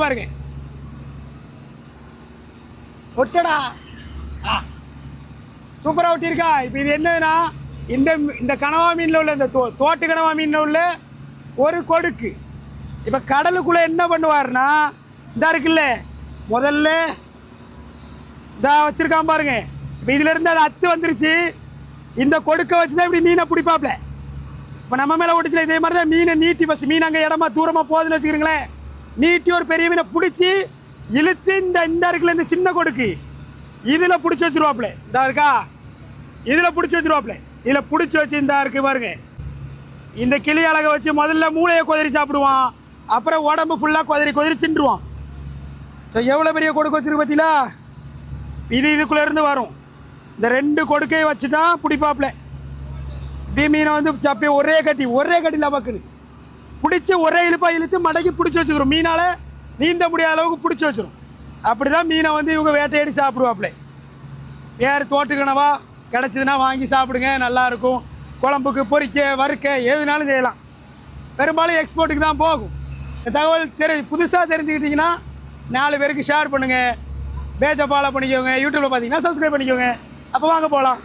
பாருங்க ஒட்டடா சூப்பராக ஒட்டியிருக்கா. இப்போ இது என்னதுன்னா இந்த கனவா மீனில் உள்ள இந்த தோட்டு கனவா மீனில் உள்ள ஒரு கொடுக்கு. இப்போ கடலுக்குள்ளே என்ன பண்ணுவார்னா இந்த இருக்குல்ல முதல்ல இந்த வச்சுருக்கான் பாருங்க. இப்போ இதிலேருந்து அது அத்து வந்துருச்சு. இந்த கொடுக்க வச்சு தான் இப்படி மீனை பிடிப்பாப்ல. இப்போ நம்ம மேலே ஓடிச்சுல இதே மாதிரி தான் மீனை நீட்டி ஃபஸ்ட் மீன் அங்கே இடமா தூரமாக போகுதுன்னு வச்சுக்கிறீங்களேன். நீட்டி ஒரு பெரிய மீனை பிடிச்சி இழுத்து இந்த இருக்குல்ல இந்த சின்ன கொடுக்கு இதில் பிடிச்சி வச்சுருவாப்புல. இந்த இருக்கா இதில் பிடிச்சி வச்சுருவாப்புல. இதில் பிடிச்சி வச்சு இந்த இருக்கு பாருங்க. இந்த கிளி அழகை வச்சு முதல்ல மூளையை கொதறி சாப்பிடுவான். அப்புறம் உடம்பு ஃபுல்லாக கொதறி தின்றுவான். ஸோ எவ்வளோ பெரிய கொடுக்கு வச்சுருக்கு பார்த்தீங்களா. இதுக்குள்ளே இருந்து வரும். இந்த 2 கொடுக்கையை வச்சு தான் பிடிப்பாப்புல. இப்படி மீனை வந்து சப்பி ஒரே கட்டி லபக்குன்னு பிடிச்சி ஒரே இழுத்து மடக்கி பிடிச்சி வச்சுக்கிறோம். மீனால் நீந்த முடியாத அளவுக்கு பிடிச்சி வச்சிடும். அப்படி தான் மீனை வந்து இவங்க வேட்டையாடி சாப்பிடுவாப்புல. வேறு தோட்டுக்கணவா கிடச்சிதுன்னா வாங்கி சாப்பிடுங்க, நல்லாயிருக்கும். குழம்புக்கு பொரிக்க வறுக்க எதுனாலும் செய்யலாம். பெரும்பாலும் எக்ஸ்போர்ட்டுக்கு தான் போகும். இந்த தகவல் புதுசாக தெரிஞ்சுக்கிட்டிங்கன்னா 4 பேருக்கு ஷேர் பண்ணுங்கள். பேஜை ஃபாலோ பண்ணிக்கோங்க. யூடியூப்பில் பார்த்தீங்கன்னா சப்ஸ்கிரைப் பண்ணிக்கோங்க. அப்போ வாங்க போகலாம்.